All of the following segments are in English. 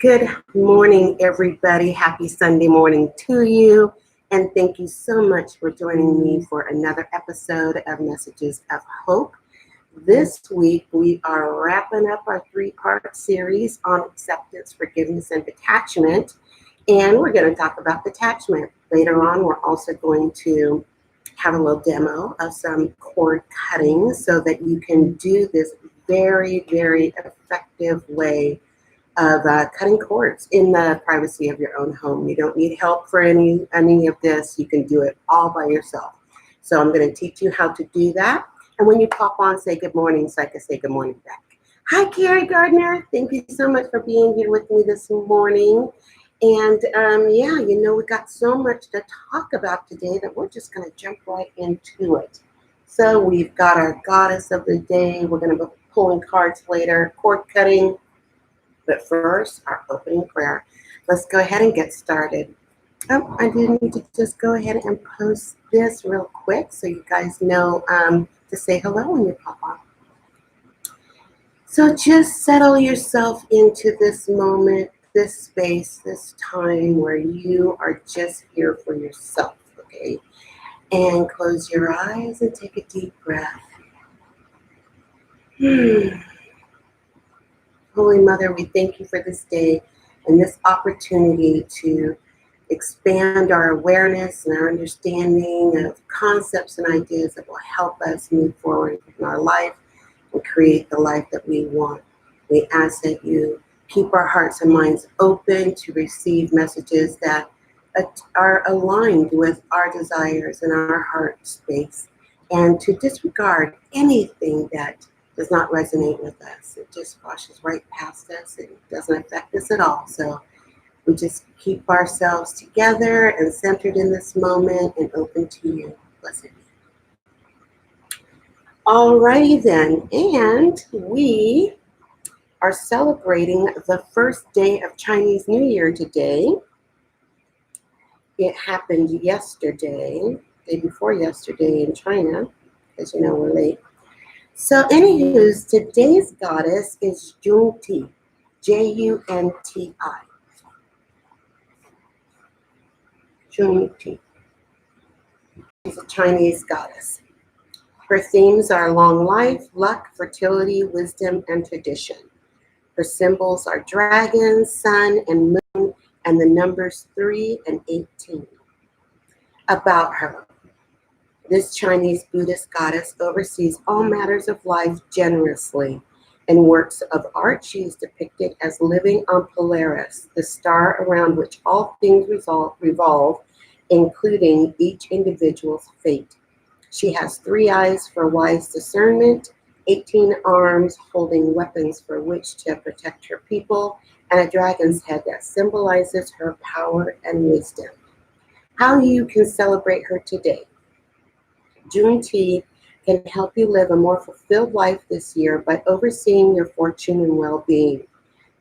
Good morning, everybody. Happy Sunday morning to you. And thank you so much for joining me for another episode of Messages of Hope. This week, we are wrapping up our three-part series on acceptance, forgiveness, and detachment. And we're going to talk about detachment. Later on, we're also going to have a little demo of some cord cutting so that you can do this very, very effective way of cutting cords in the privacy of your own home. You don't need help for any of this. You can do it all by yourself. So I'm going to teach you how to do that. And when you pop on, say good morning so I can say good morning back. Hi, Carrie Gardner. Thank you so much for being here with me this morning. And yeah, we got so much to talk about today that we're just going to jump right into it. So we've got our goddess of the day. We're going to be pulling cards later, cord cutting. But first, our opening prayer. Let's go ahead and get started. Oh, I do need to just go ahead and post this real quick so you guys know to say hello when you pop on. So just settle yourself into this moment, this space, this time where you are just here for yourself, okay? And close your eyes and take a deep breath. Holy Mother, we thank you for this day and this opportunity to expand our awareness and our understanding of concepts and ideas that will help us move forward in our life and create the life that we want. We ask that you keep our hearts and minds open to receive messages that are aligned with our desires and our heart space, and to disregard anything that does not resonate with us. It just washes right past us. It doesn't affect us at all. So we just keep ourselves together and centered in this moment and open to you. Blessed be. Alrighty then, and we are celebrating the first day of Chinese New Year today. It happened yesterday, day before yesterday in China, as you know, we're late. So anywho, today's goddess is Junti, Junti. Junti. She's a Chinese goddess. Her themes are long life, luck, fertility, wisdom, and tradition. Her symbols are dragon, sun, and moon, and the numbers 3 and 18. About her. This Chinese Buddhist goddess oversees all matters of life generously. In works of art, she is depicted as living on Polaris, the star around which all things revolve, including each individual's fate. She has 3 eyes for wise discernment, 18 arms holding weapons for which to protect her people, and a dragon's head that symbolizes her power and wisdom. How you can celebrate her today. Junti can help you live a more fulfilled life this year by overseeing your fortune and well-being.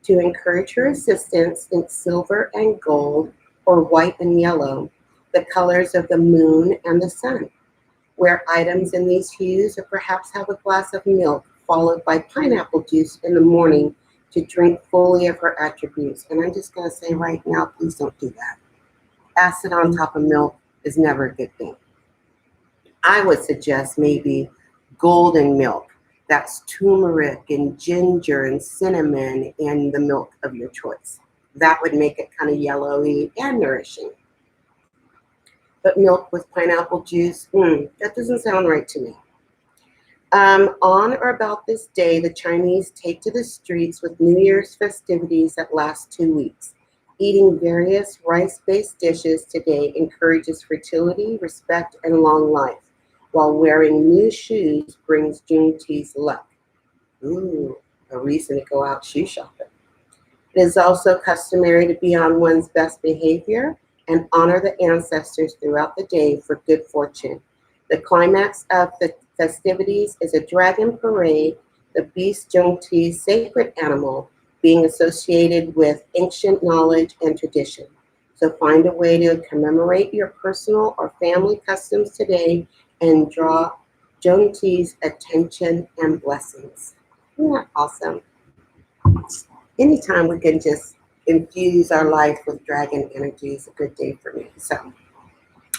To encourage her assistance in silver and gold, or white and yellow, the colors of the moon and the sun. Wear items in these hues, or perhaps have a glass of milk followed by pineapple juice in the morning to drink fully of her attributes. And I'm just going to say right now, please don't do that. Acid on top of milk is never a good thing. I would suggest maybe golden milk. That's turmeric and ginger and cinnamon in the milk of your choice. That would make it kind of yellowy and nourishing. But milk with pineapple juice, that doesn't sound right to me. On or about this day, the Chinese take to the streets with New Year's festivities that last 2 weeks. Eating various rice-based dishes today encourages fertility, respect, and long life, while wearing new shoes brings Junti's luck. Ooh, a reason to go out shoe shopping. It is also customary to be on one's best behavior and honor the ancestors throughout the day for good fortune. The climax of the festivities is a dragon parade, the beast Junti's sacred animal, being associated with ancient knowledge and tradition. So find a way to commemorate your personal or family customs today and draw Junti's attention and blessings. Isn't that awesome? Anytime we can just infuse our life with dragon energy is a good day for me. So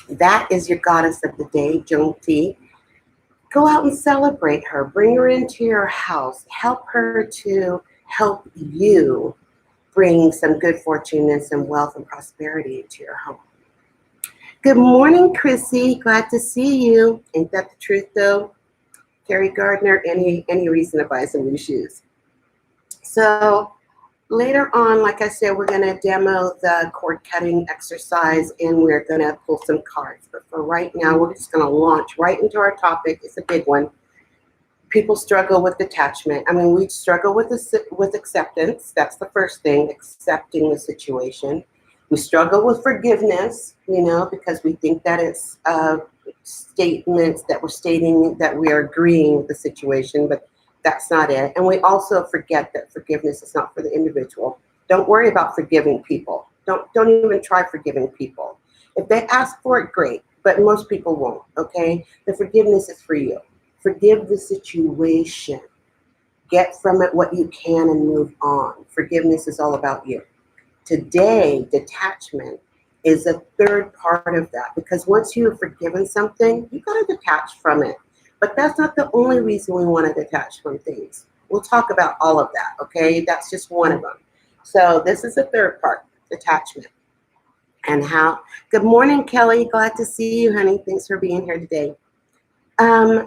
that is your goddess of the day, Joan T. Go out and celebrate her. Bring her into your house. Help her to help you bring some good fortune and some wealth and prosperity into your home. Good morning, Chrissy. Glad to see you. Ain't that the truth, though? Carrie Gardner, any reason to buy some new shoes. So later on, like I said, we're going to demo the cord cutting exercise and we're going to pull some cards. But for right now, we're just going to launch right into our topic. It's a big one. People struggle with detachment. I mean, we struggle with acceptance. That's the first thing, accepting the situation. We struggle with forgiveness, because we think that it's statements that we're stating that we are agreeing with the situation, but that's not it. And we also forget that forgiveness is not for the individual. Don't worry about forgiving people. Don't even try forgiving people. If they ask for it, great, but most people won't, okay? The forgiveness is for you. Forgive the situation. Get from it what you can and move on. Forgiveness is all about you. Today, detachment is a third part of that, because once you have forgiven something, you got to detach from it. But that's not the only reason we want to detach from things. We'll talk about all of that, okay? That's just one of them. So this is the third part, detachment. And how? Good morning, Kelly. Glad to see you, honey. Thanks for being here today.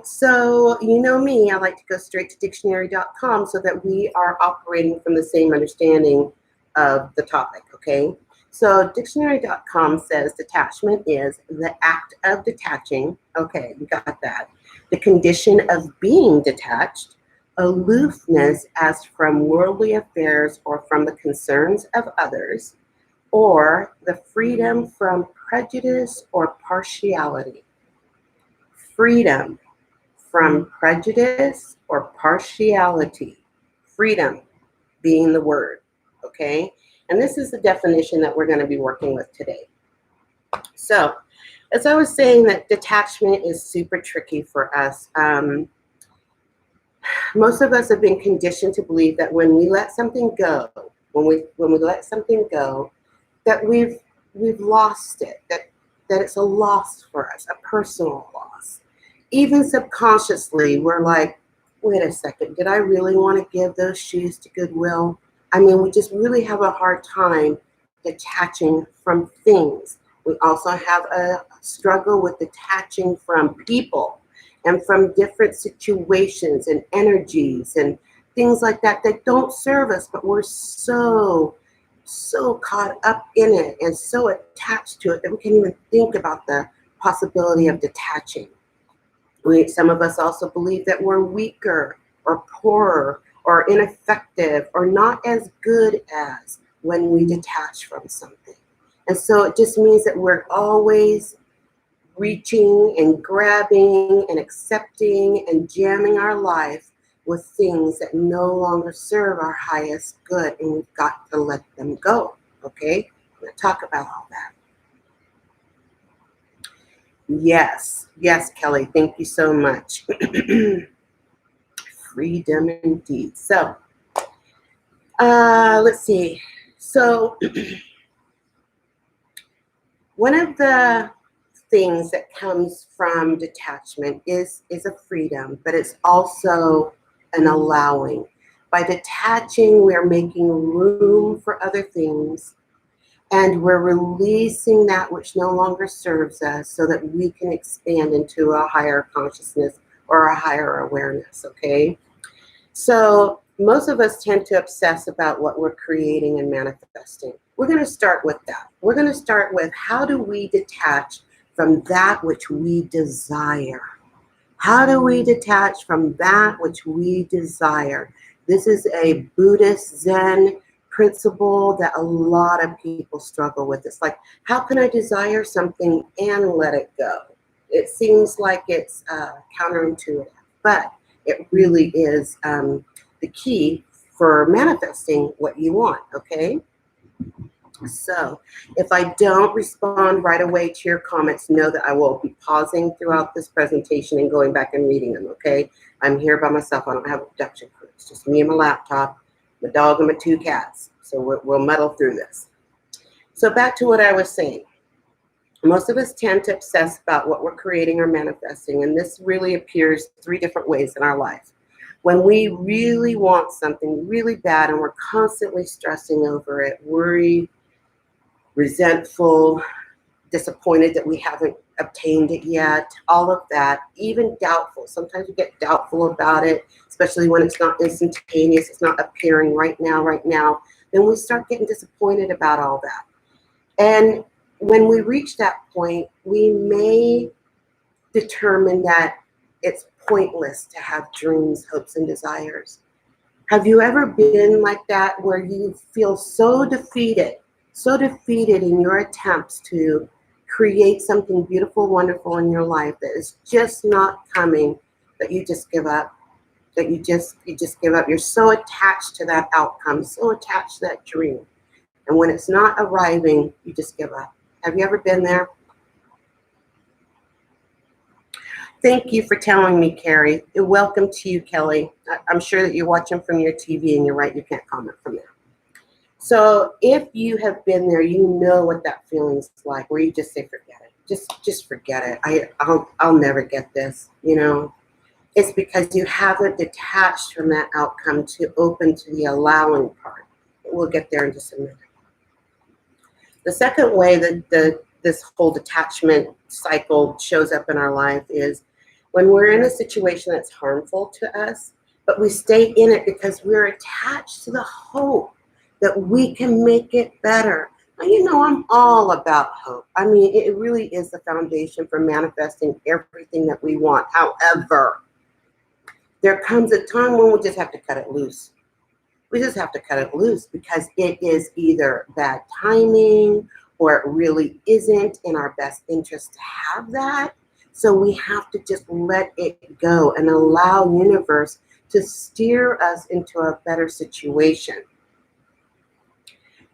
So you know me, I like to go straight to dictionary.com so that we are operating from the same understanding of the topic, okay? So dictionary.com says detachment is the act of detaching. Okay, you got that. The condition of being detached, aloofness as from worldly affairs or from the concerns of others, or the freedom from prejudice or partiality. Freedom from prejudice or partiality. Freedom being the word, okay? And this is the definition that we're going to be working with today. So, as I was saying, that detachment is super tricky for us. Most of us have been conditioned to believe that when we let something go, when we let something go, that we've lost it, that it's a loss for us, a personal loss. Even subconsciously, we're like, wait a second, did I really want to give those shoes to Goodwill? I mean, we just really have a hard time detaching from things. We also have a struggle with detaching from people and from different situations and energies and things like that that don't serve us, but we're so caught up in it and so attached to it that we can't even think about the possibility of detaching. Some of us also believe that we're weaker or poorer or ineffective or not as good as when we detach from something. And so it just means that we're always reaching and grabbing and accepting and jamming our life with things that no longer serve our highest good, and we've got to let them go, okay? I'm going to talk about all that. Yes, Kelly, thank you so much. Freedom indeed. So, let's see. So, one of the things that comes from detachment is a freedom, but it's also an allowing. By detaching, we're making room for other things, and we're releasing that which no longer serves us so that we can expand into a higher consciousness or a higher awareness, okay? So most of us tend to obsess about what we're creating and manifesting. We're going to start with that. We're going to start with, how do we detach from that which we desire? How do we detach from that which we desire? This is a Buddhist Zen principle that a lot of people struggle with. It's like, how can I desire something and let it go? It seems like it's counterintuitive, but it really is the key for manifesting what you want, okay? So if I don't respond right away to your comments, know that I will be pausing throughout this presentation and going back and reading them, okay? I'm here by myself. I don't have a production crew. It's just me and my laptop, my dog, and my two cats. So we'll muddle through this. So back to what I was saying. Most of us tend to obsess about what we're creating or manifesting, and this really appears 3 different ways in our life. When we really want something really bad and we're constantly stressing over it, worried, resentful, disappointed that we haven't obtained it yet, all of that, even doubtful. Sometimes we get doubtful about it, especially when it's not instantaneous, it's not appearing right now. Then we start getting disappointed about all that. And when we reach that point, we may determine that it's pointless to have dreams, hopes, and desires. Have you ever been like that where you feel so defeated in your attempts to create something beautiful, wonderful in your life that is just not coming, that you just give up, that you just give up. You're so attached to that outcome, so attached to that dream. And when it's not arriving, you just give up. Have you ever been there? Thank you for telling me, Carrie. Welcome to you, Kelly. I'm sure that you're watching from your TV, and you're right, you can't comment from there. So if you have been there, you know what that feeling's like, where you just say, forget it. Just forget it. I'll never get this, you know. It's because you haven't detached from that outcome to open to the allowing part. We'll get there in just a minute. The second way that this whole detachment cycle shows up in our life is when we're in a situation that's harmful to us, but we stay in it because we're attached to the hope that we can make it better. Now, you know, I'm all about hope. I mean, it really is the foundation for manifesting everything that we want. However, there comes a time when we just have to cut it loose. We just have to cut it loose because it is either bad timing or it really isn't in our best interest to have that. So we have to just let it go and allow universe to steer us into a better situation.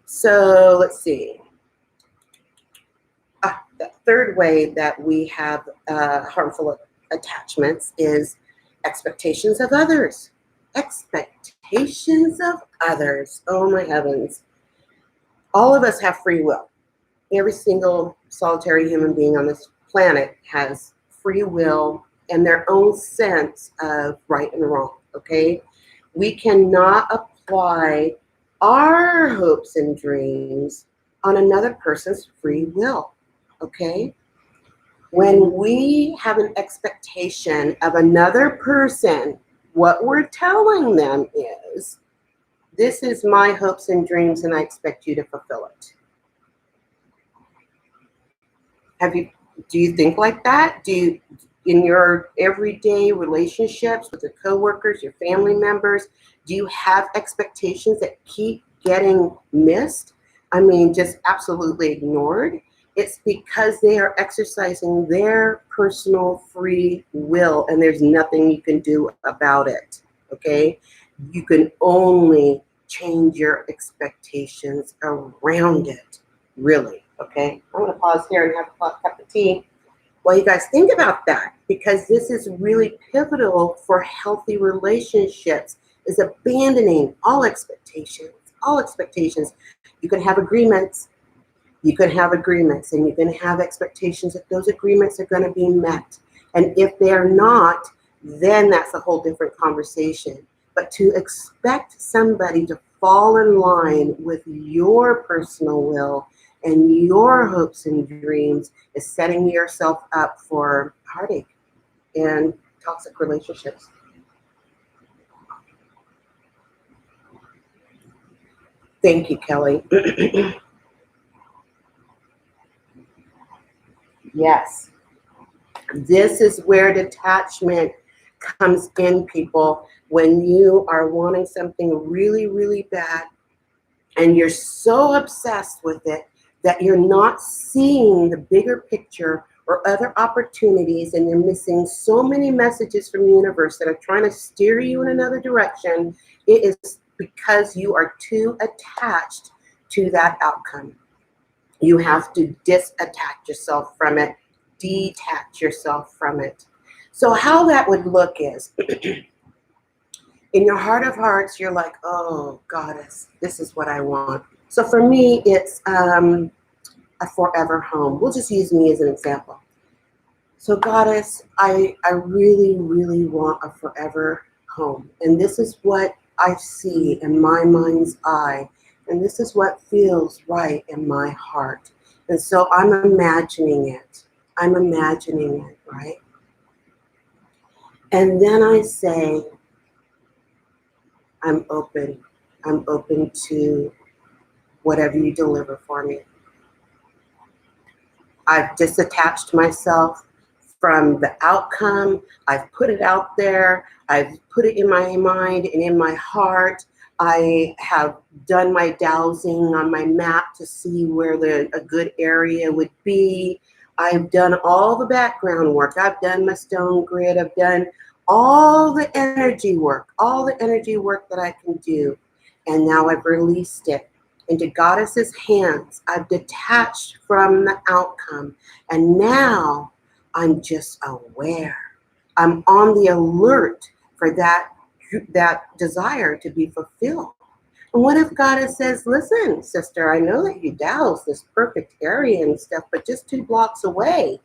So let's see. The third way that we have harmful attachments is expectations of others. Expectations of others. Oh my heavens. All of us have free will. Every single solitary human being on this planet has free will and their own sense of right and wrong, okay? We cannot apply our hopes and dreams on another person's free will, okay? When we have an expectation of another person, what we're telling them is, this is my hopes and dreams and I expect you to fulfill it. Do you think like that? Do you, in your everyday relationships with your coworkers, your family members, do you have expectations that keep getting missed? I mean, just absolutely ignored? It's because they are exercising their personal free will and there's nothing you can do about it, okay? You can only change your expectations around it, really, okay? I'm gonna pause here and have a cup of tea while you guys think about that, because this is really pivotal for healthy relationships, is abandoning all expectations, all expectations. You can have agreements, and you can have expectations that those agreements are going to be met. And if they're not, then that's a whole different conversation. But to expect somebody to fall in line with your personal will and your hopes and dreams is setting yourself up for heartache and toxic relationships. Thank you, Kelly. Yes. This is where detachment comes in, people. When you are wanting something really, really bad and you're so obsessed with it that you're not seeing the bigger picture or other opportunities, and you're missing so many messages from the universe that are trying to steer you in another direction, it is because you are too attached to that outcome. You have to disattach yourself from it, detach yourself from it. So how that would look is, In your heart of hearts, you're like, oh, goddess, this is what I want. So for me, it's a forever home. We'll just use me as an example. So goddess, I really, really want a forever home. And this is what I see in my mind's eye. And this is what feels right in my heart. And so I'm imagining it. I'm imagining it, right? And then I say, I'm open. I'm open to whatever you deliver for me. I've disattached myself from the outcome. I've put it out there. I've put it in my mind and in my heart. I have done my dowsing on my map to see where a good area would be. I've done all the background work. I've done my stone grid. I've done all the energy work that I can do. And now I've released it into Goddess's hands. I've detached from the outcome. And now I'm just aware. I'm on the alert for that desire to be fulfilled. And what if Goddess says, listen, sister, I know that you douse this perfect area and stuff, but just 2 blocks away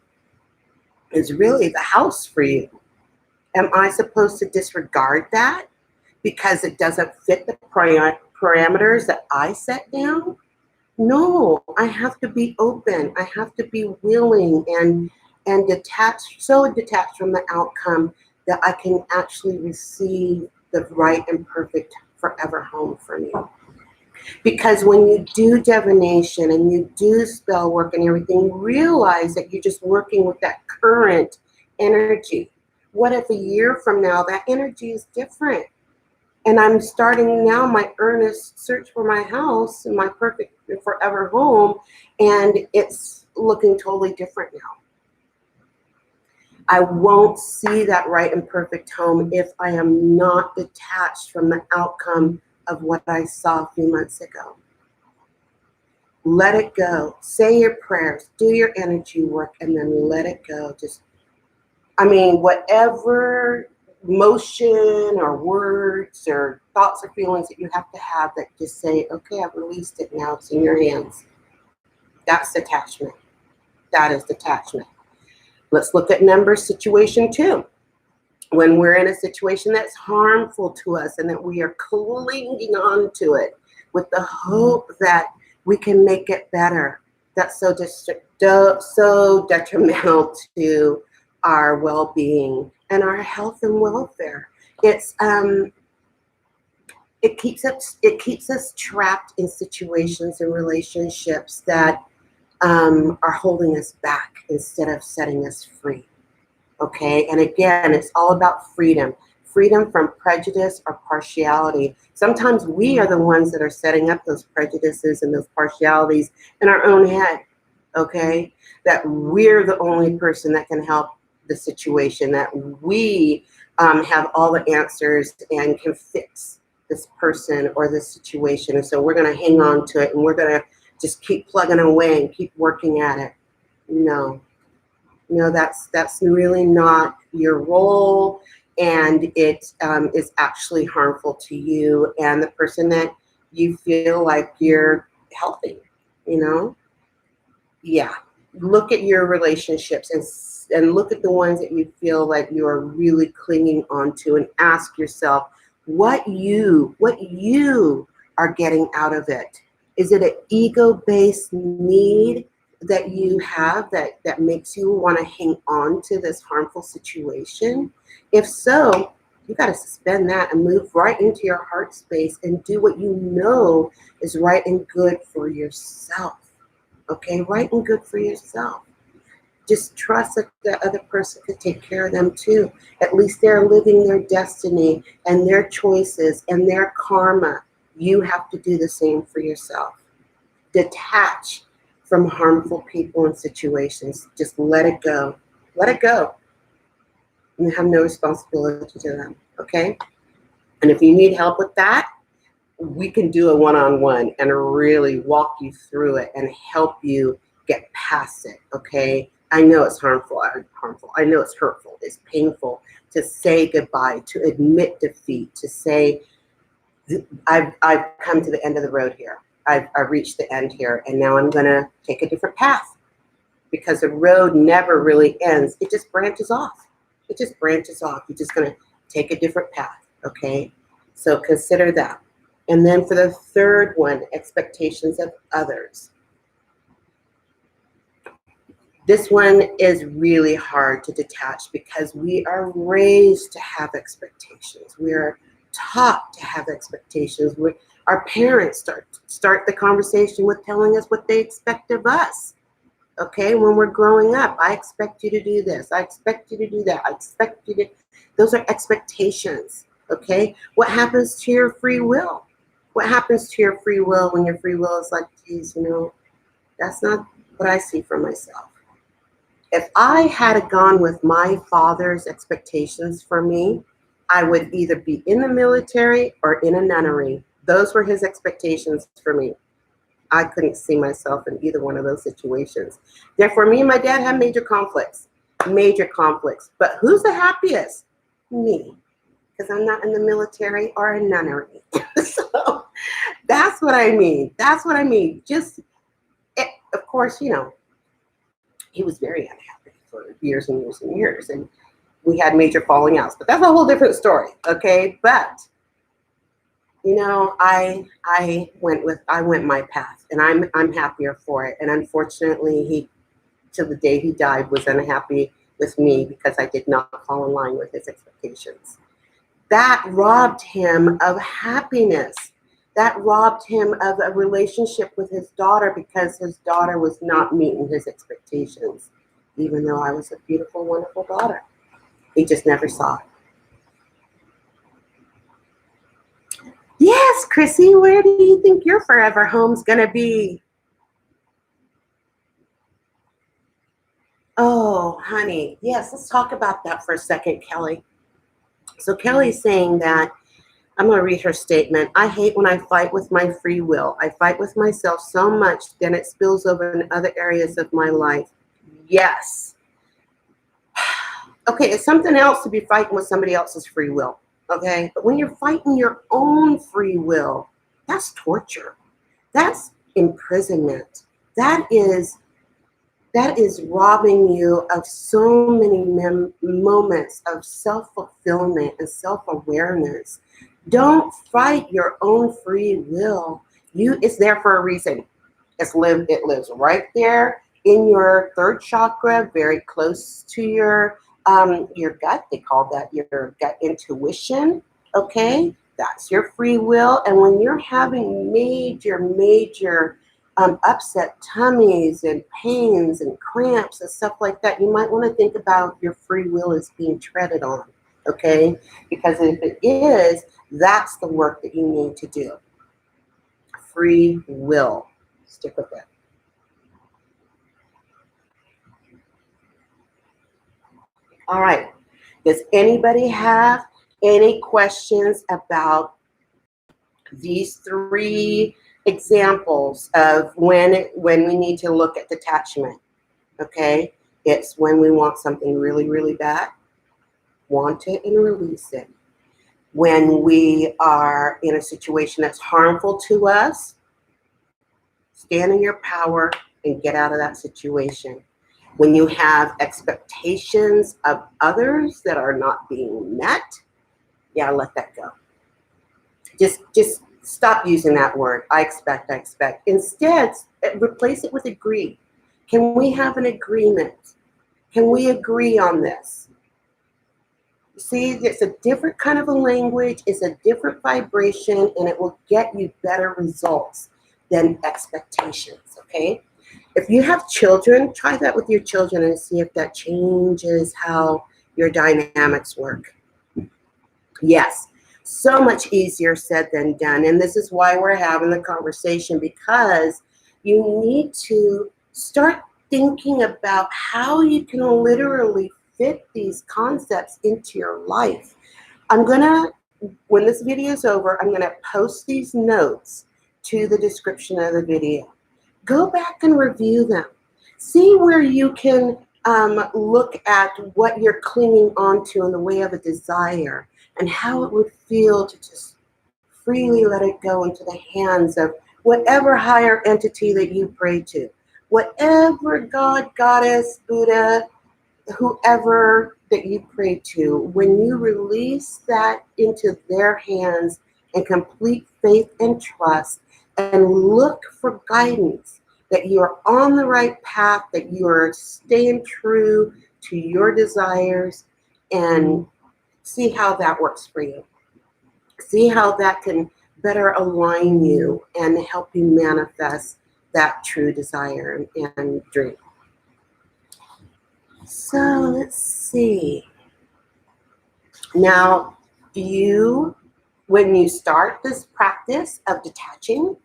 is really the house for you. Am I supposed to disregard that because it doesn't fit the parameters that I set down? No, I have to be open. I have to be willing and detached, so detached from the outcome that I can actually receive the right and perfect forever home for me. Because when you do divination and you do spell work and everything, realize that you're just working with that current energy. What if a year from now that energy is different? And I'm starting now my earnest search for my house and my perfect forever home, and it's looking totally different now. I won't see that right and perfect home if I am not detached from the outcome of what I saw a few months ago. Let it go. Say your prayers, do your energy work, and then let it go. Whatever motion or words or thoughts or feelings that you have to have that just say, okay, I've released it, now it's in your hands. That's detachment. That is detachment. Let's look at number situation 2. When we're in a situation that's harmful to us and that we are clinging on to it with the hope that we can make it better, that's so detrimental to our well-being and our health and welfare. It keeps us trapped in situations and relationships that are holding us back instead of setting us free. Okay, and again, it's all about freedom. Freedom from prejudice or partiality. Sometimes we are the ones that are setting up those prejudices and those partialities in our own head. Okay, that we're the only person that can help the situation, that we have all the answers and can fix this person or this situation. And so we're going to hang on to it and we're going to just keep plugging away and keep working at it. No, that's really not your role, and it is actually harmful to you and the person that you feel like you're helping. Yeah. Look at your relationships and look at the ones that you feel like you are really clinging onto, and ask yourself what you are getting out of it. Is it an ego-based need that you have that makes you want to hang on to this harmful situation? If so, you got to suspend that and move right into your heart space and do what you know is right and good for yourself. Okay, right and good for yourself. Just trust that the other person could take care of them too. At least they're living their destiny and their choices and their karma. You have to do the same for yourself. Detach from harmful people and situations. Just let it go. Let it go. And have no responsibility to them. Okay? And if you need help with that, we can do a one-on-one and really walk you through it and help you get past it. Okay? I know it's harmful. I know it's hurtful. It's painful to say goodbye, to admit defeat, to say, I've come to the end of the road here. I've reached the end here, and now I'm going to take a different path, because the road never really ends. It just branches off. It just branches off. You're just going to take a different path, okay? So consider that. And then for the third one, expectations of others. This one is really hard to detach because we are raised to have expectations. We are taught to have expectations. Our parents start the conversation with telling us what they expect of us. Okay, when we're growing up, I expect you to do this. I expect you to do that. I expect you to. Those are expectations. Okay, what happens to your free will? What happens to your free will when your free will is like, geez, that's not what I see for myself. If I had gone with my father's expectations for me, I would either be in the military or in a nunnery. Those were his expectations for me. I couldn't see myself in either one of those situations. Therefore, me and my dad had major conflicts. But who's the happiest? Me, because I'm not in the military or a nunnery. So that's what I mean. Just, of course, he was very unhappy for years and years and years, and we had major falling outs. But that's a whole different story, okay? But I went my path, and I'm happier for it. And unfortunately, he, till the day he died, was unhappy with me because I did not fall in line with his expectations. That robbed him of happiness. That robbed him of a relationship with his daughter because his daughter was not meeting his expectations, even though I was a beautiful, wonderful daughter. He just never saw it. Yes, Chrissy, where do you think your forever home's going to be? Oh, honey. Yes, let's talk about that for a second, Kelly. So Kelly's saying that, I'm going to read her statement. I hate when I fight with my free will. I fight with myself so much, then it spills over in other areas of my life. Yes. Okay, it's something else to be fighting with somebody else's free will. Okay, but when you're fighting your own free will, that's torture. That's imprisonment. That is robbing you of so many moments of self-fulfillment and self-awareness. Don't fight your own free will. It's there for a reason. It lives right there in your third chakra, very close to your gut. They call that your gut intuition. Okay, that's your free will. And when you're having major upset tummies and pains and cramps and stuff like that, you might want to think about your free will as being treaded on. Okay, because if it is, that's the work that you need to do. Free will. Stick with it. All right. Does anybody have any questions about these three examples of when we need to look at detachment? Okay. It's when we want something really, really bad, want it and release it. When we are in a situation that's harmful to us, stand in your power and get out of that situation. When you have expectations of others that are not being met, yeah, let that go. Just stop using that word. I expect. Instead, replace it with agree. Can we have an agreement? Can we agree on this? See, it's a different kind of a language, it's a different vibration, and it will get you better results than expectations, okay? If you have children, try that with your children and see if that changes how your dynamics work. Yes, so much easier said than done. And this is why we're having the conversation, because you need to start thinking about how you can literally fit these concepts into your life. When this video is over, I'm gonna post these notes to the description of the video. Go back and review them. See where you can Look at what you're clinging onto in the way of a desire and how it would feel to just freely let it go into the hands of whatever higher entity that you pray to, whatever God, Goddess, Buddha, whoever that you pray to. When you release that into their hands in complete faith and trust and look for guidance, that you are on the right path, that you are staying true to your desires, and see how that works for you. See how that can better align you and help you manifest that true desire and dream. So let's see. Now, when you start this practice of detaching,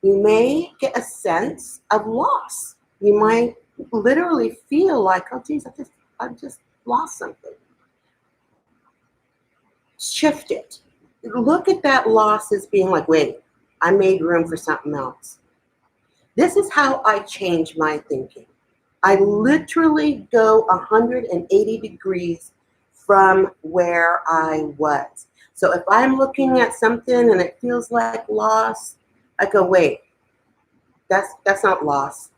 you may get a sense of loss. You might literally feel like, oh geez, I've just lost something. Shift it. Look at that loss as being like, wait, I made room for something else. This is how I change my thinking. I literally go 180 degrees from where I was. So if I'm looking at something and it feels like loss, I go, wait, that's not loss.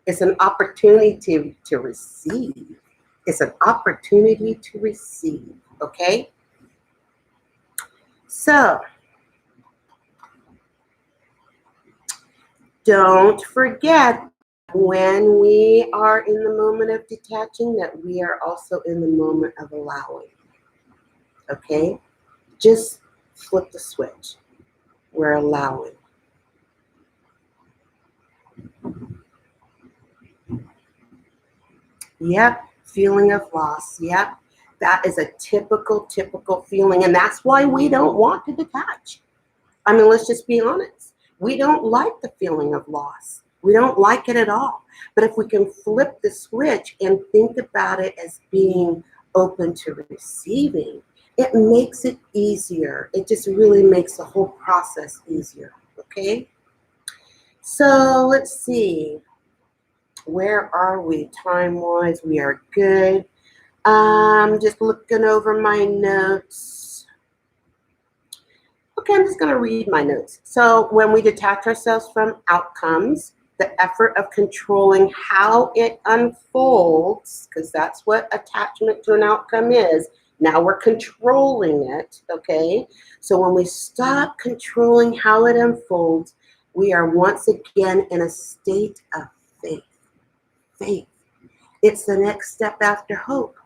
It's an opportunity to receive. It's an opportunity to receive, okay? So don't forget, when we are in the moment of detaching, that we are also in the moment of allowing, okay? Just flip the switch. We're allowing. Yep, feeling of loss. Yep, that is a typical feeling. And that's why we don't want to detach. I mean, let's just be honest. We don't like the feeling of loss. We don't like it at all. But if we can flip the switch and think about it as being open to receiving, it makes it easier. It just really makes the whole process easier, okay? So let's see. Where are we time-wise? We are good. Just looking over my notes. Okay, I'm just going to read my notes. So when we detach ourselves from outcomes, the effort of controlling how it unfolds, because that's what attachment to an outcome is. Now we're controlling it, okay? So when we stop controlling how it unfolds, we are once again in a state of faith. Faith. It's the next step after hope.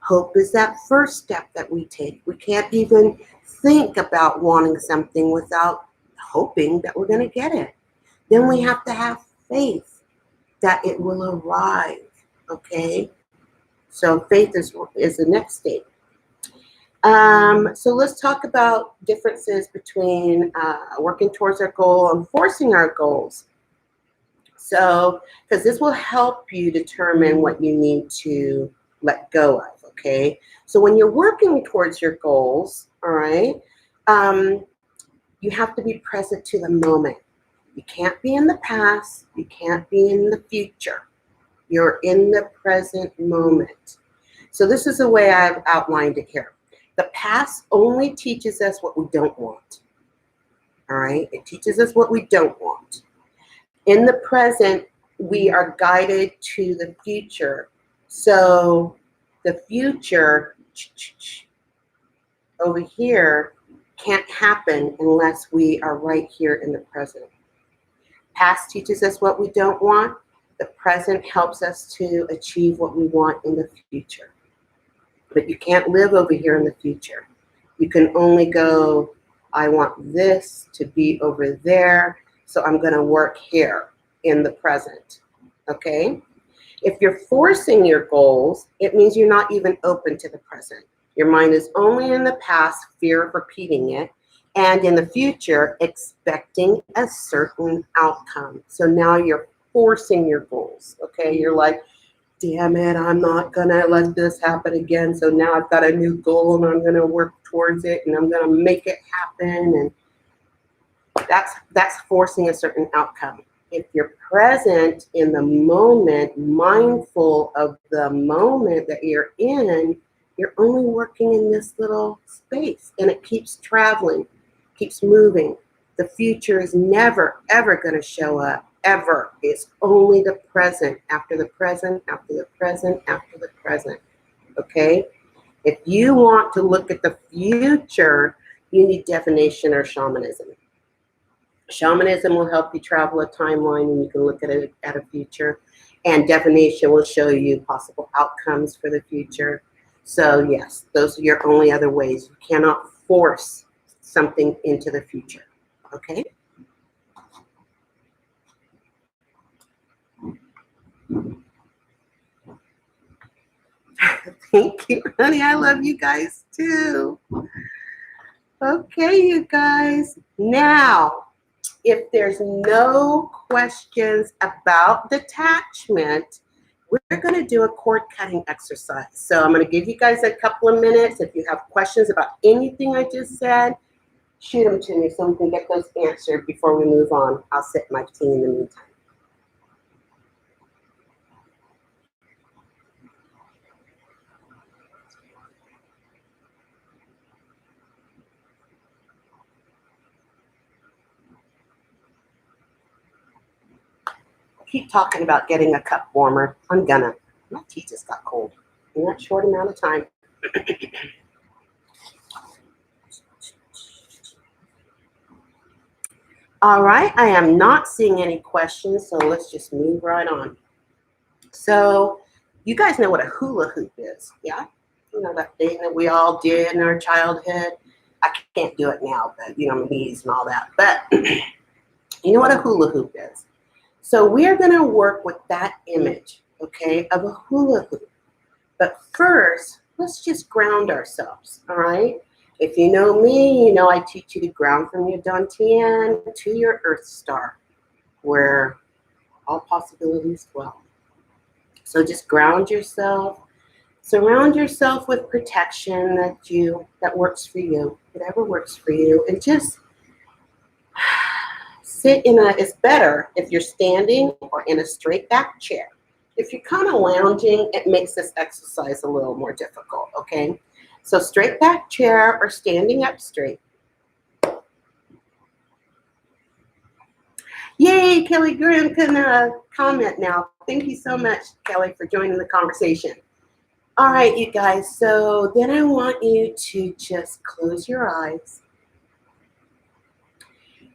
Hope is that first step that we take. We can't even think about wanting something without hoping that we're going to get it. Then we have to have faith that it will arrive, okay? So faith is the next state. So let's talk about differences between working towards our goal and forcing our goals. So, because this will help you determine what you need to let go of, okay? So when you're working towards your goals, all right, you have to be present to the moment. You can't be in the past. You can't be in the future. You're in the present moment. So this is the way I've outlined it here. The past only teaches us what we don't want, all right? It teaches us what we don't want. In the present, we are guided to the future. So the future over here can't happen unless we are right here in the present. Past teaches us what we don't want. The present helps us to achieve what we want in the future. But you can't live over here in the future. You can only go, I want this to be over there, so I'm going to work here in the present, okay? If you're forcing your goals, it means you're not even open to the present. Your mind is only in the past, fear of repeating it, and in the future, expecting a certain outcome. So now you're forcing your goals, okay? You're like, damn it, I'm not gonna let this happen again. So now I've got a new goal and I'm gonna work towards it and I'm gonna make it happen. And that's forcing a certain outcome. If you're present in the moment, mindful of the moment that you're in, you're only working in this little space, and it keeps traveling, keeps moving. The future is never, ever going to show up, ever. It's only the present, after the present, after the present, after the present. Okay? If you want to look at the future, you need divination or shamanism. Shamanism will help you travel a timeline and you can look at it at a future. And divination will show you possible outcomes for the future. So yes, those are your only other ways. You cannot force something into the future. Okay? Thank you, honey. I love you guys too. Okay, you guys. Now, if there's no questions about detachment, we're going to do a cord cutting exercise. So I'm going to give you guys a couple of minutes. If you have questions about anything I just said, shoot them to me so we can get those answered before we move on. I'll sip my tea in the meantime. Keep talking about getting a cup warmer. I'm gonna. My tea just got cold in that short amount of time. All right, I am not seeing any questions, so let's just move right on. So you guys know what a hula hoop is, yeah? You know, that thing that we all did in our childhood. I can't do it now, but you know, my knees and all that. But you know what a hula hoop is. So we are going to work with that image, okay, of a hula hoop. But first, let's just ground ourselves, all right? If you know me, you know I teach you to ground from your dantian to your earth star, where all possibilities dwell. So just ground yourself. Surround yourself with protection that works for you, whatever works for you, and just sit in it's better if you're standing or in a straight back chair. If you're kind of lounging, it makes this exercise a little more difficult, okay? So straight back chair or standing up straight. Yay, Kelly Graham can comment now. Thank you so much, Kelly, for joining the conversation. All right, you guys, so then I want you to just close your eyes.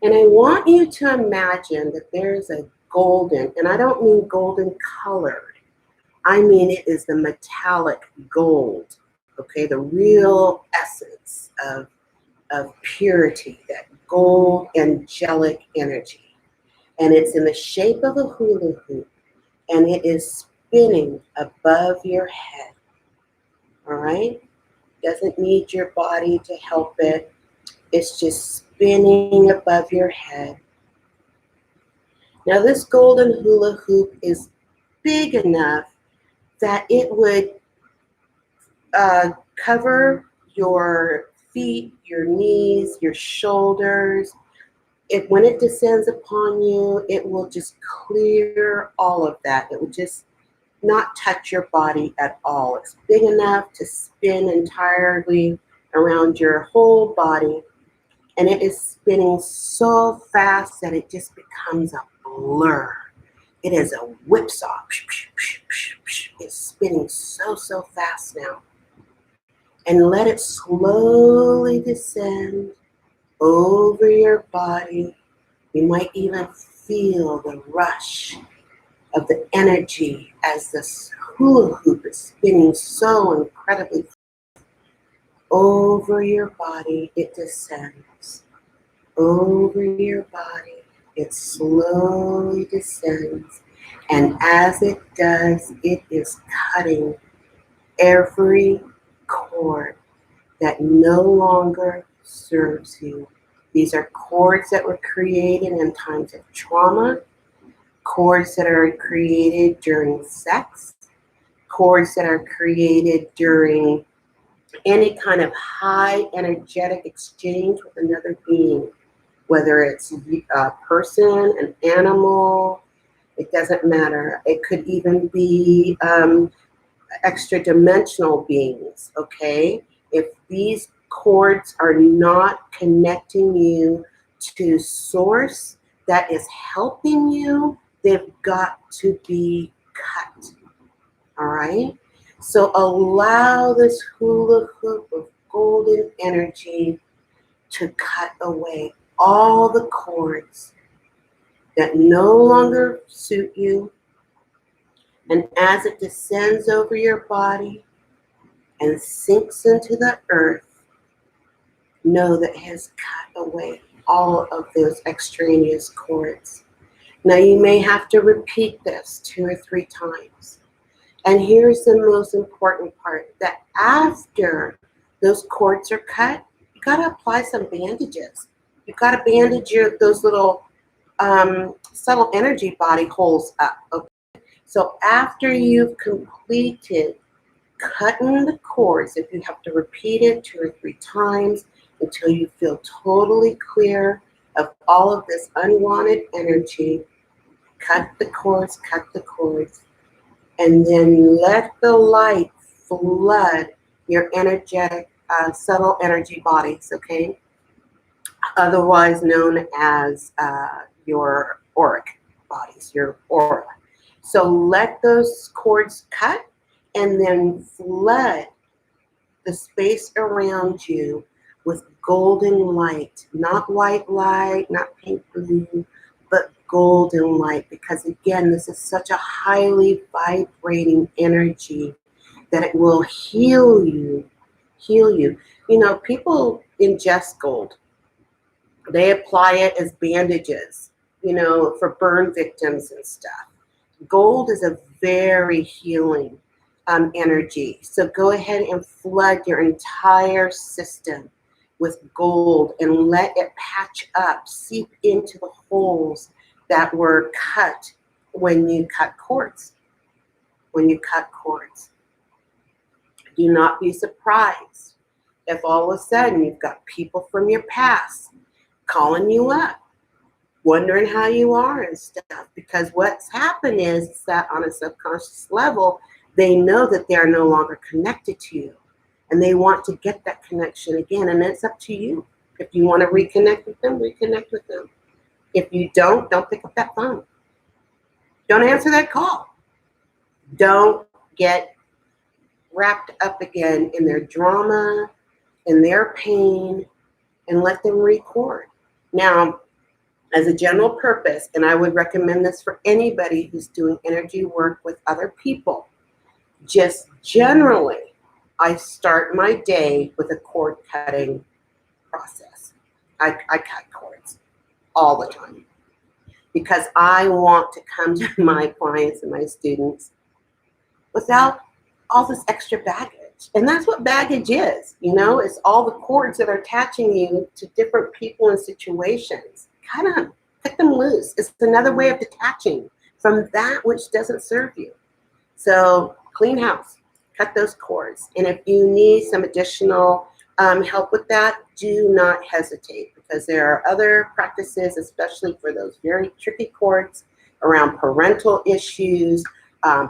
And I want you to imagine that there's a golden, and I don't mean golden colored, I mean it is the metallic gold, okay, the real essence of purity, that gold angelic energy. And it's in the shape of a hula hoop, and it is spinning above your head, all right? Doesn't need your body to help it. It's just spinning above your head. Now this golden hula hoop is big enough that it would cover your feet, your knees, your shoulders. When it descends upon you, it will just clear all of that. It will just not touch your body at all. It's big enough to spin entirely around your whole body. And it is spinning so fast that it just becomes a blur. It is a whipsaw. It's spinning so fast now. And let it slowly descend over your body. You might even feel the rush of the energy as this hula hoop is spinning so incredibly over your body. It descends over your body. It slowly descends, and as it does, it is cutting every cord that no longer serves you. These are cords that were created in times of trauma, cords that are created during sex, cords that are created during any kind of high energetic exchange with another being, whether it's a person, an animal, it doesn't matter. It could even be extra dimensional beings, okay? If these cords are not connecting you to source that is helping you, they've got to be cut, all right? So allow this hula hoop of golden energy to cut away all the cords that no longer suit you. And as it descends over your body and sinks into the earth, know that it has cut away all of those extraneous cords. Now you may have to repeat this 2 or 3 times. And here's the most important part, that after those cords are cut, you gotta apply some bandages. You gotta bandage those little subtle energy body holes up. Okay? So after you've completed cutting the cords, if you have to repeat it 2 or 3 times until you feel totally clear of all of this unwanted energy, cut the cords, and then let the light flood your energetic, subtle energy bodies, okay? Otherwise known as your auric bodies, your aura. So let those cords cut and then flood the space around you with golden light, not white light, not pink blue, but golden light, because again, this is such a highly vibrating energy that it will heal you, heal you. You know, people ingest gold. They apply it as bandages, you know, for burn victims and stuff. Gold is a very healing energy. So go ahead and flood your entire system with gold and let it patch up, seep into the holes that were cut when you cut cords. When you cut cords. Do not be surprised if all of a sudden you've got people from your past calling you up, wondering how you are and stuff, because what's happened is that on a subconscious level, they know that they're no longer connected to you and they want to get that connection again. And it's up to you. If you want to reconnect with them, reconnect with them. If you don't pick up that phone. Don't answer that call. Don't get wrapped up again in their drama, in their pain, and let them record. Now, as a general purpose, and I would recommend this for anybody who's doing energy work with other people, just generally, I start my day with a cord cutting process. I cut cords all the time because I want to come to my clients and my students without all this extra baggage. And that's what baggage is, you know, it's all the cords that are attaching you to different people and situations. Kind of cut them loose. It's another way of detaching from that which doesn't serve you. So clean house, cut those cords. And if you need some additional help with that, do not hesitate, because there are other practices, especially for those very tricky cords around parental issues,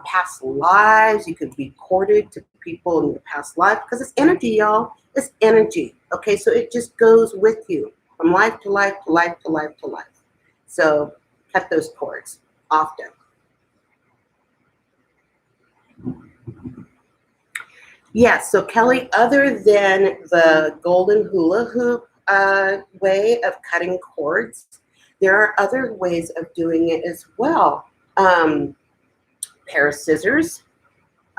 past lives. You could be corded to people in your past life, because it's energy, y'all. It's energy. Okay, so it just goes with you from life to life to life to life to life. So cut those cords often. Yes, so Kelly, other than the golden hula hoop way of cutting cords, there are other ways of doing it as well. Pair of scissors,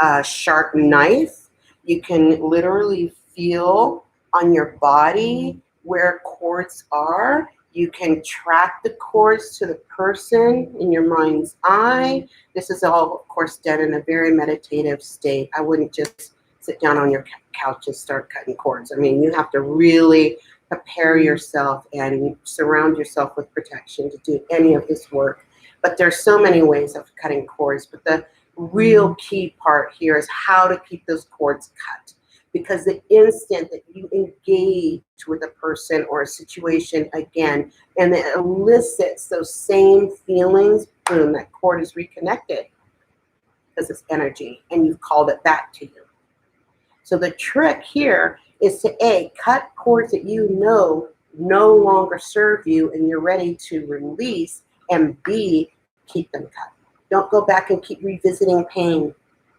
a sharp knife. You can literally feel on your body where cords are. You can track the cords to the person in your mind's eye. This is all, of course, done in a very meditative state. I wouldn't just sit down on your couch and start cutting cords. I mean, you have to really prepare yourself and surround yourself with protection to do any of this work. But there's so many ways of cutting cords. But the real key part here is how to keep those cords cut. because the instant that you engage with a person or a situation again, and it elicits those same feelings, boom, that cord is reconnected because it's energy, and you've called it back to you. So the trick here is to A, cut cords that you know no longer serve you and you're ready to release, and B, keep them cut. Don't go back and keep revisiting pain.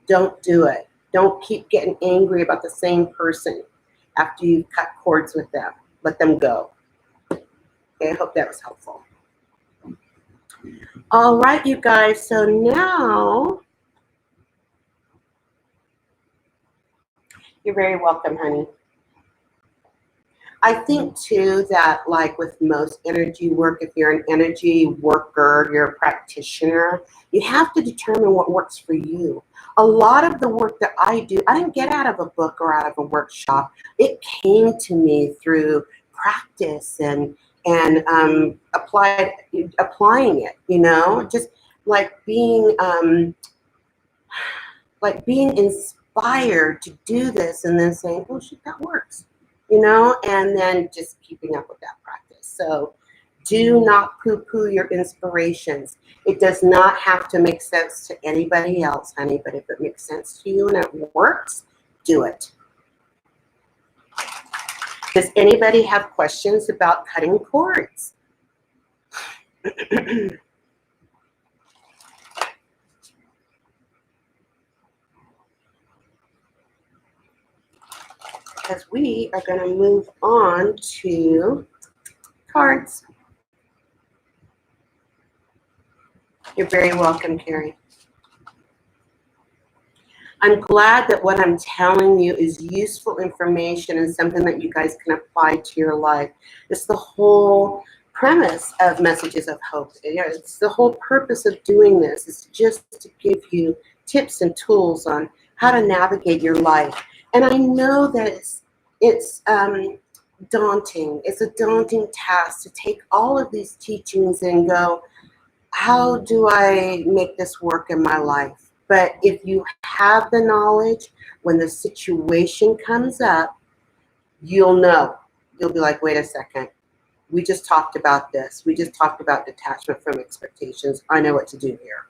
Don't do it. Don't keep getting angry about the same person after you've cut cords with them. Let them go. Okay, I hope that was helpful. All right, you guys, so now, you're very welcome, honey. I think too that like with most energy work, if you're an energy worker, you're a practitioner, you have to determine what works for you. A lot of the work that I do, I didn't get out of a book or out of a workshop. It came to me through practice and applying it, you know, just like being inspired to do this and then saying, oh shit, that works, you know, and then just keeping up with that practice. So do not poo-poo your inspirations. It does not have to make sense to anybody else, honey, but if it makes sense to you and it works, do it. Does anybody have questions about cutting cords? Because we are going to move on to cards. You're very welcome, Carrie. I'm glad that what I'm telling you is useful information and something that you guys can apply to your life. It's the whole premise of Messages of Hope. It's the whole purpose of doing this. It's just to give you tips and tools on how to navigate your life. And I know that it's daunting. It's a daunting task to take all of these teachings and go, how do I make this work in my life? But if you have the knowledge, when the situation comes up, you'll know. You'll be like, wait a second. We just talked about this. We just talked about detachment from expectations. I know what to do here.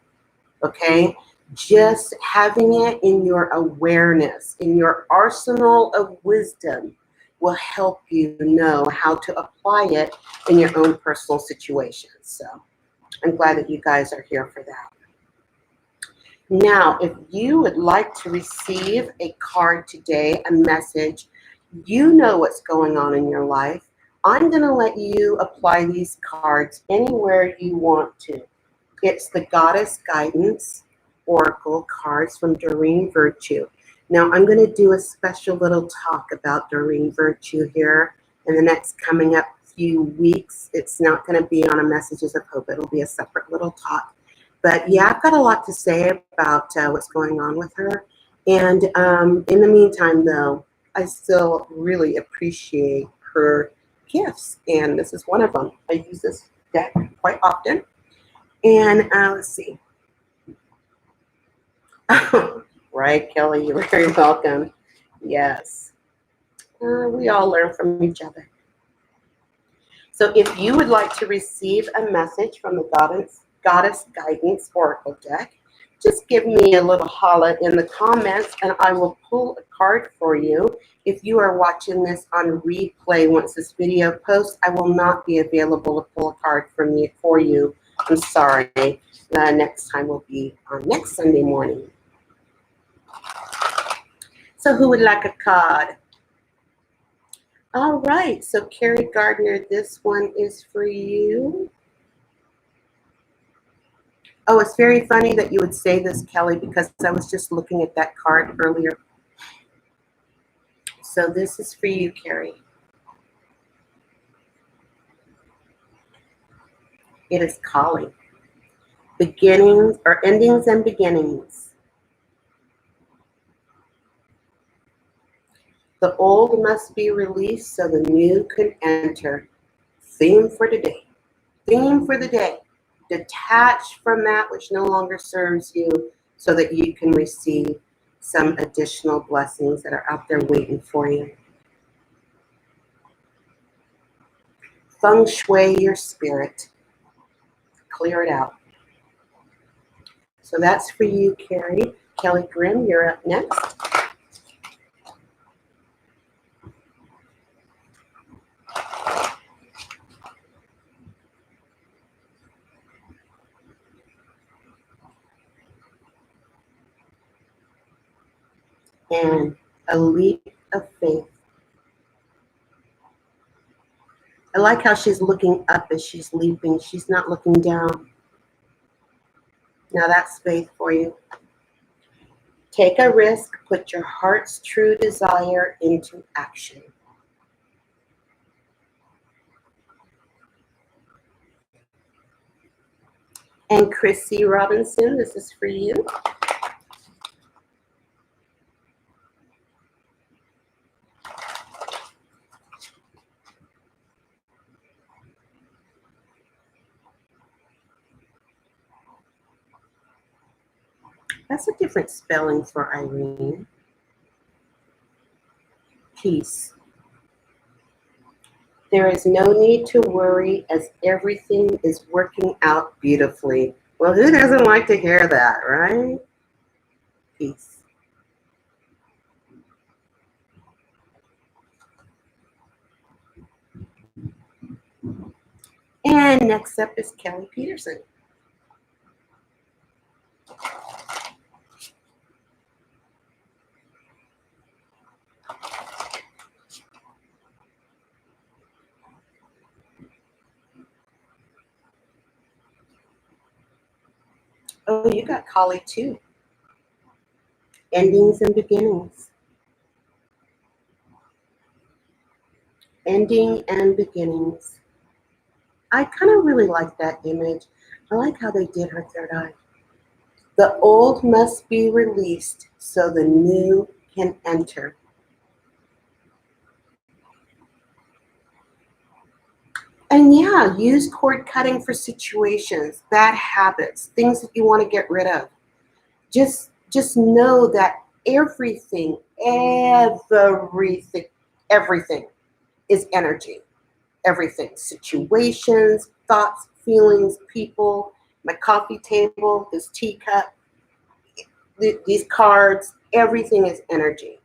Okay? Just having it in your awareness, in your arsenal of wisdom, will help you know how to apply it in your own personal situations. So I'm glad that you guys are here for that. Now, if you would like to receive a card today, a message, you know what's going on in your life. I'm going to let you apply these cards anywhere you want to. It's the Goddess Guidance Oracle cards from Doreen Virtue. Now, I'm going to do a special little talk about Doreen Virtue here in the next coming up few weeks. It's not going to be on a Messages of Hope. It'll be a separate little talk. But yeah, I've got a lot to say about what's going on with her. And in the meantime, though, I still really appreciate her gifts. And this is one of them. I use this deck quite often. And let's see. Right, Kelly, you're very welcome. Yes. We all learn from each other. So if you would like to receive a message from the Goddess Guidance Oracle deck, just give me a little holla in the comments and I will pull a card for you. If you are watching this on replay once this video posts, I will not be available to pull a card from you for you. I'm sorry. The next time will be on next Sunday morning. So who would like a card? All right, so Carrie Gardner, this one is for you. Oh, it's very funny that you would say this, Kelly, because I was just looking at that card earlier. So this is for you, Carrie. It is calling. Beginnings or endings and beginnings. The old must be released so the new can enter. Theme for today. Theme for the day. Detach from that which no longer serves you so that you can receive. some additional blessings that are out there waiting for you. Feng shui your spirit. Clear it out. So that's for you, Carrie. Kelly Grimm, you're up next. And a leap of faith. I like how she's looking up as she's leaping. She's not looking down. Now that's faith for you. Take a risk. Put your heart's true desire into action. And Chrissy Robinson, this is for you. That's a different spelling for Irene. Peace. There is no need to worry as everything is working out beautifully. Well, who doesn't like to hear that, right? Peace. And next up is Kelly Peterson. Oh, you got Kali too. Endings and beginnings. Ending and beginnings. I kind of really like that image. I like how they did her third eye. The old must be released so the new can enter. And yeah, use cord cutting for situations, bad habits, things that you want to get rid of. Just know that everything is energy. Everything. Situations, thoughts, feelings, people, my coffee table, this teacup, these cards, everything is energy.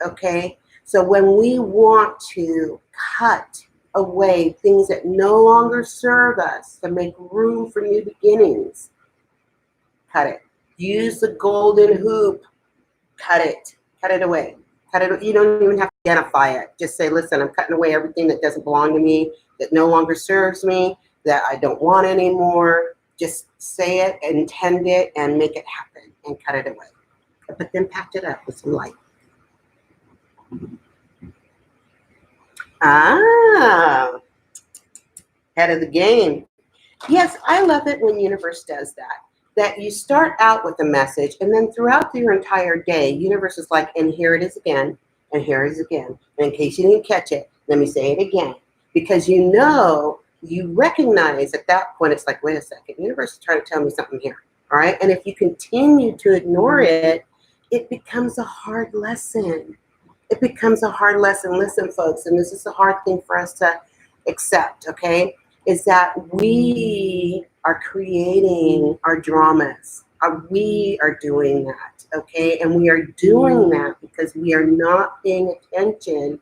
Okay? So when we want to cut away things that no longer serve us to make room for new beginnings, cut it. Use the golden hoop, cut it away. Cut it. You don't even have to identify it. Just say, listen, I'm cutting away everything that doesn't belong to me, that no longer serves me, that I don't want anymore. Just say it, intend it, and make it happen, and cut it away. But then pack it up with some light. Ah, head of the game. Yes, I love it when universe does that. That you start out with a message, and then throughout your entire day, universe is like, and here it is again, and here it is again. And in case you didn't catch it, let me say it again. Because you recognize at that point, it's like, wait a second, universe is trying to tell me something here. All right. And if you continue to ignore it, it becomes a hard lesson. It becomes a hard lesson. Listen, folks, and this is a hard thing for us to accept, okay? Is that we are creating our dramas. We are doing that, okay? And we are doing that because we are not paying attention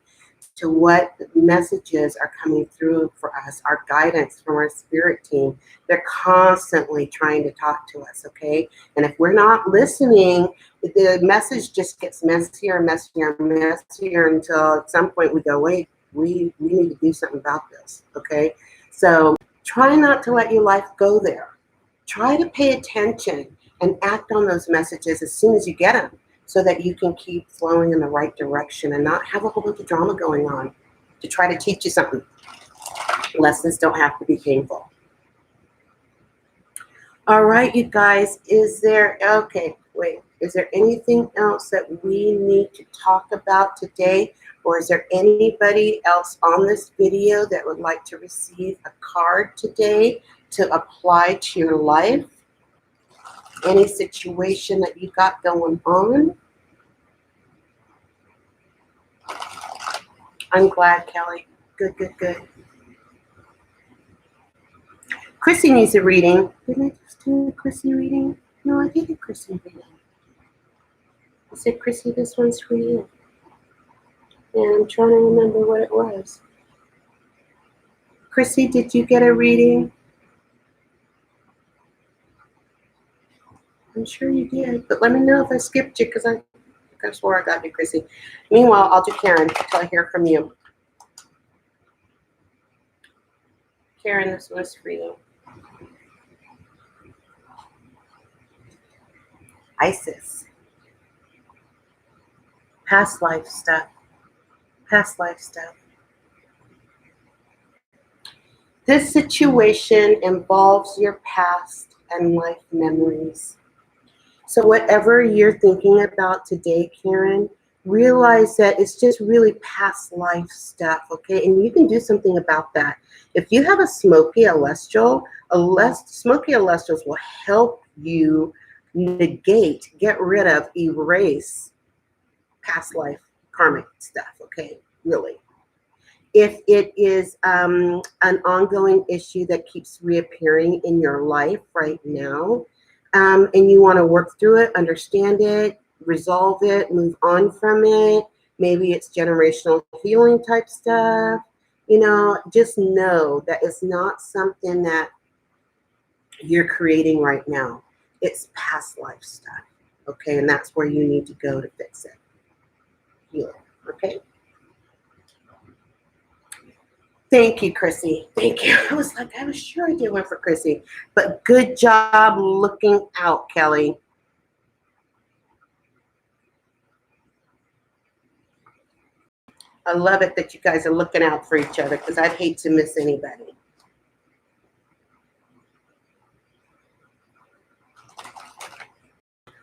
to what messages are coming through for us, our guidance from our spirit team. They're constantly trying to talk to us, okay? And if we're not listening, the message just gets messier and messier and messier until at some point we go, wait, we need to do something about this, okay? So try not to let your life go there. Try to pay attention and act on those messages as soon as you get them so that you can keep flowing in the right direction and not have a whole bunch of drama going on to try to teach you something. Lessons don't have to be painful. All right, you guys, is there anything else that we need to talk about today? Or is there anybody else on this video that would like to receive a card today to apply to your life? Any situation that you got going on? I'm glad, Kelly. Good, good, good. Chrissy needs a reading. Didn't I just do a Chrissy reading? No, I did a Chrissy reading. I said, Chrissy, this one's for you. And I'm trying to remember what it was. Chrissy, did you get a reading? I'm sure you did, but let me know if I skipped you because I swore I got you, Chrissy. Meanwhile, I'll do Karen until I hear from you. Karen, this was for you. Isis. Past life stuff. Past life stuff. This situation involves your past and life memories. So whatever you're thinking about today, Karen, realize that it's just really past life stuff, okay? And you can do something about that. If you have a smoky celestial, smoky celestials will help you negate, get rid of, erase past life karmic stuff, okay? Really. If it is an ongoing issue that keeps reappearing in your life right now, and you want to work through it, understand it, resolve it, move on from it, maybe it's generational healing type stuff, just know that it's not something that you're creating right now. It's past life stuff, okay? And that's where you need to go to fix it. Heal it, okay? Thank you, Chrissy. Thank you. I was sure I did one for Chrissy. But good job looking out, Kelly. I love it that you guys are looking out for each other because I'd hate to miss anybody.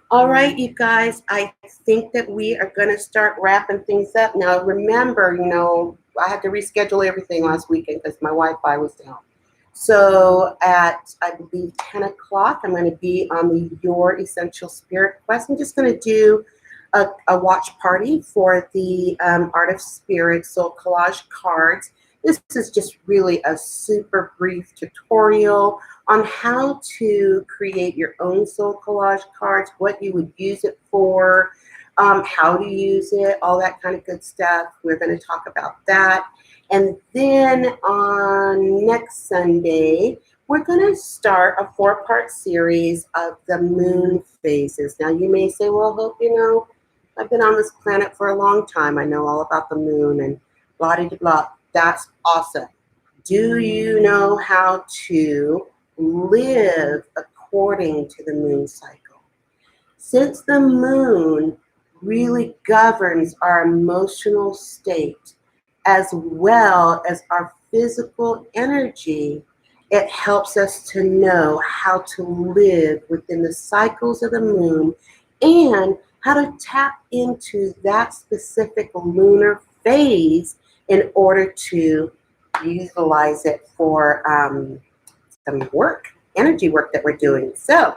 All right, you guys, I think that we are going to start wrapping things up. Now, remember, I had to reschedule everything last weekend because my Wi-Fi was down. So at, I believe, 10 o'clock, I'm going to be on the Your Essential Spirit Quest. I'm just going to do a watch party for the Art of Spirit Soul Collage cards. This is just really a super brief tutorial on how to create your own soul collage cards, what you would use it for, how to use it, all that kind of good stuff. We're going to talk about that. And then on next Sunday, we're going to start a 4-part series of the moon phases. Now, you may say, well, Hope, I've been on this planet for a long time. I know all about the moon and blah, blah, blah. That's awesome. Do you know how to live according to the moon cycle? Since the moon really governs our emotional state as well as our physical energy, it helps us to know how to live within the cycles of the moon and how to tap into that specific lunar phase in order to utilize it for some work, energy work that we're doing. So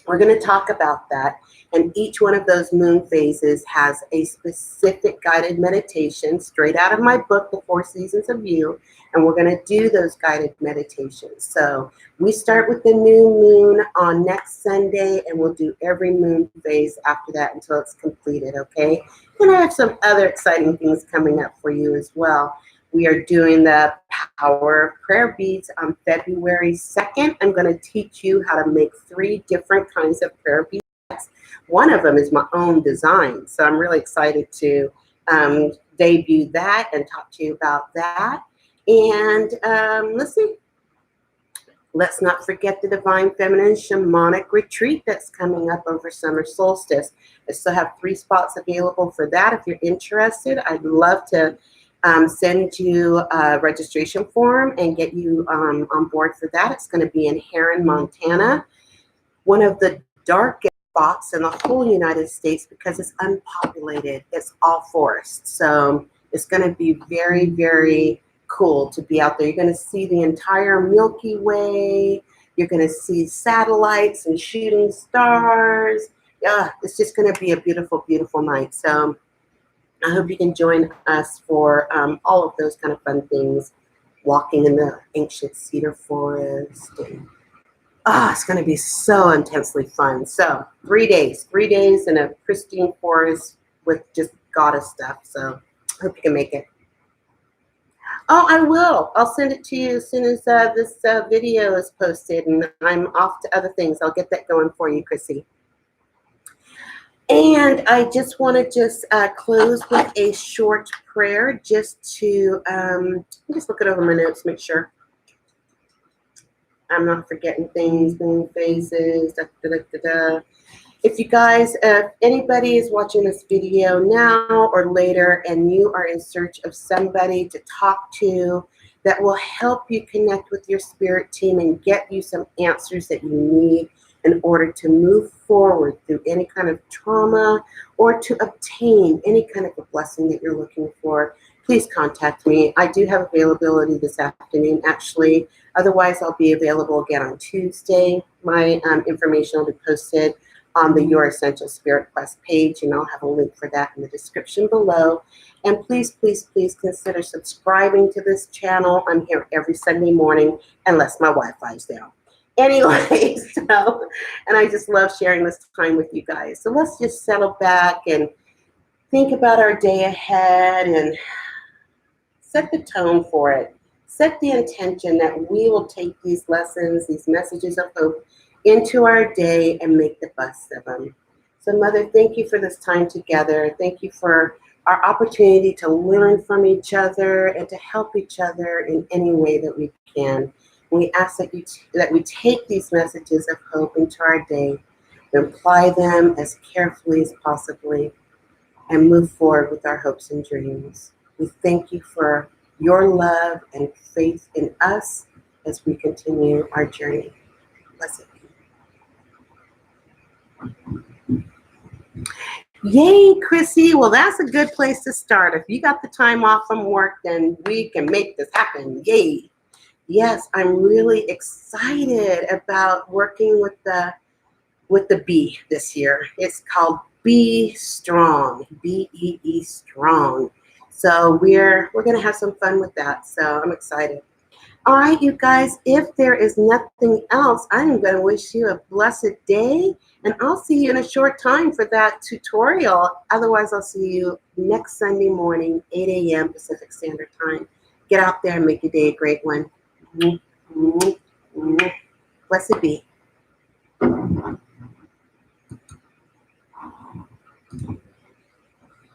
we're going to talk about that. And each one of those moon phases has a specific guided meditation straight out of my book, The 4 Seasons of You. And we're going to do those guided meditations. So we start with the new moon on next Sunday, and we'll do every moon phase after that until it's completed, okay? And I have some other exciting things coming up for you as well. We are doing the Power of Prayer Beads on February 2nd. I'm going to teach you how to make 3 different kinds of prayer beads. One of them is my own design, so I'm really excited to debut that and talk to you about that. And let's not forget the Divine Feminine Shamanic Retreat that's coming up over summer solstice. I still have 3 spots available for that. If you're interested, I'd love to send you a registration form and get you on board for that. It's going to be in Heron, Montana, one of the darkest spots in the whole United States because it's unpopulated. It's all forest. So it's going to be very, very cool to be out there. You're going to see the entire Milky Way. You're going to see satellites and shooting stars. Yeah, it's just going to be a beautiful, beautiful night. So I hope you can join us for all of those kind of fun things, walking in the ancient cedar forest. And, it's going to be so intensely fun. So 3 days in a pristine forest with just goddess stuff. So I hope you can make it. Oh, I will. I'll send it to you as soon as this video is posted, and I'm off to other things. I'll get that going for you, Chrissy. And I just want to close with a short prayer, just to just looking over my notes, make sure I'm not forgetting things, moon phases, da, da, da, da, da. If you guys, if anybody is watching this video now or later and you are in search of somebody to talk to that will help you connect with your spirit team and get you some answers that you need in order to move forward through any kind of trauma or to obtain any kind of a blessing that you're looking for, please contact me. I do have availability this afternoon, actually. Otherwise, I'll be available again on Tuesday. My information will be posted on the Your Essential Spirit Quest page, and I'll have a link for that in the description below. And please, please, please consider subscribing to this channel. I'm here every Sunday morning, unless my Wi-Fi's down. Anyway, and I just love sharing this time with you guys. So let's just settle back and think about our day ahead and set the tone for it. Set the intention that we will take these lessons, these messages of hope, into our day and make the best of them. So, Mother, thank you for this time together. Thank you for our opportunity to learn from each other and to help each other in any way that we can. We ask that we take these messages of hope into our day, and apply them as carefully as possibly, and move forward with our hopes and dreams. We thank you for your love and faith in us as we continue our journey. Blessed be. Yay, Chrissy. Well, that's a good place to start. If you got the time off from work, then we can make this happen. Yay. Yes, I'm really excited about working with the bee this year. It's called Be Strong, B-E-E strong. So we're going to have some fun with that. So I'm excited. All right, you guys, if there is nothing else, I'm going to wish you a blessed day, and I'll see you in a short time for that tutorial. Otherwise, I'll see you next Sunday morning, 8 a.m. Pacific Standard Time. Get out there and make your day a great one. Blessed be.